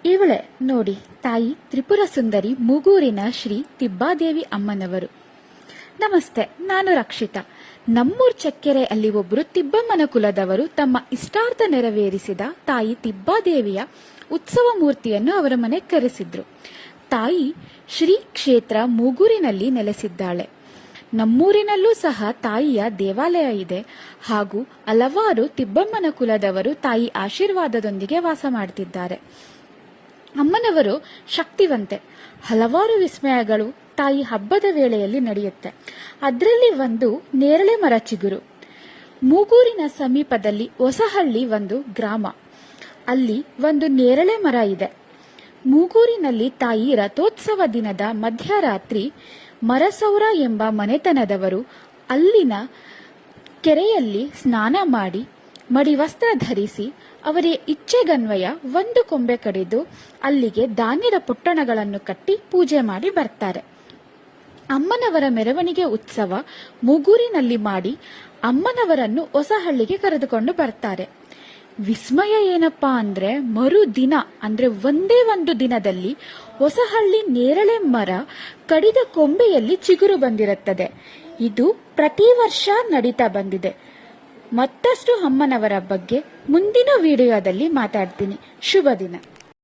ಇವಳೆ ನೋಡಿ ತಾಯಿ ತ್ರಿಪುರ ಸುಂದರಿ ಮೂಗೂರಿನ ಶ್ರೀ ತಿಬ್ಬಾದೇವಿ ಅಮ್ಮನವರು. ನಮಸ್ತೆ, ನಾನು ರಕ್ಷಿತಾ. ನಮ್ಮೂರ್ ಚಕ್ಕೆರೆ ಅಲ್ಲಿ ಒಬ್ರು ತಿಬ್ಬಮ್ಮನ ಕುಲದವರು ತಮ್ಮ ಇಷ್ಟಾರ್ಥ ನೆರವೇರಿಸಿದ ತಾಯಿ ತಿಬ್ಬಾದೇವಿಯ ಉತ್ಸವ ಮೂರ್ತಿಯನ್ನು ಅವರ ಮನೆ ಕರೆಸಿದ್ರು. ತಾಯಿ ಶ್ರೀ ಕ್ಷೇತ್ರ ಮೂಗೂರಿನಲ್ಲಿ ನೆಲೆಸಿದ್ದಾಳೆ. ನಮ್ಮೂರಿನಲ್ಲೂ ಸಹ ತಾಯಿಯ ದೇವಾಲಯ ಇದೆ ಹಾಗೂ ಹಲವಾರು ತಿಬ್ಬಮ್ಮನ ಕುಲದವರು ತಾಯಿ ಆಶೀರ್ವಾದದೊಂದಿಗೆ ವಾಸ ಮಾಡ್ತಿದ್ದಾರೆ. ಅಮ್ಮನವರು ಶಕ್ತಿವಂತೆ. ಹಲವಾರು ವಿಸ್ಮಯಗಳು ತಾಯಿ ಹಬ್ಬದ ವೇಳೆಯಲ್ಲಿ ನಡೆಯುತ್ತೆ. ಅದರಲ್ಲಿ ಒಂದು ನೇರಳೆ ಮರ ಚಿಗುರು. ಮೂಗೂರಿನ ಸಮೀಪದಲ್ಲಿ ಹೊಸಹಳ್ಳಿ ಒಂದು ಗ್ರಾಮ. ಅಲ್ಲಿ ಒಂದು ನೇರಳೆ ಮರ ಇದೆ. ಮೂಗೂರಿನಲ್ಲಿ ತಾಯಿ ರಥೋತ್ಸವ ದಿನದ ಮಧ್ಯರಾತ್ರಿ ಮರಸೌರ ಎಂಬ ಮನೆತನದವರು ಅಲ್ಲಿನ ಕೆರೆಯಲ್ಲಿ ಸ್ನಾನ ಮಾಡಿ ಮಡಿವಸ್ತ್ರ ಧರಿಸಿ ಅವರ ಇಚ್ಛೆಗನ್ವಯ ಒಂದು ಕೊಂಬೆ ಕಡಿದು ಅಲ್ಲಿಗೆ ಧಾನ್ಯದ ಪೊಟ್ಟಣಗಳನ್ನು ಕಟ್ಟಿ ಪೂಜೆ ಮಾಡಿ ಬರ್ತಾರೆ. ಅಮ್ಮನವರ ಮೆರವಣಿಗೆ ಉತ್ಸವ ಮೂಗೂರಿನಲ್ಲಿ ಮಾಡಿ ಅಮ್ಮನವರನ್ನು ಹೊಸಹಳ್ಳಿಗೆ ಕರೆದುಕೊಂಡು ಬರ್ತಾರೆ. ವಿಸ್ಮಯ ಏನಪ್ಪಾ ಅಂದ್ರೆ ಮರುದಿನ ಅಂದ್ರೆ ಒಂದೇ ಒಂದು ದಿನದಲ್ಲಿ ಹೊಸಹಳ್ಳಿ ನೇರಳೆ ಮರ ಕಡಿದ ಕೊಂಬೆಯಲ್ಲಿ ಚಿಗುರು ಬಂದಿರುತ್ತದೆ. ಇದು ಪ್ರತಿ ವರ್ಷ ನಡೀತಾ ಬಂದಿದೆ. ಮತ್ತಷ್ಟು ಅಮ್ಮನವರ ಬಗ್ಗೆ ಮುಂದಿನ ವಿಡಿಯೋದಲ್ಲಿ ಮಾತಾಡ್ತೀನಿ. ಶುಭ ದಿನ.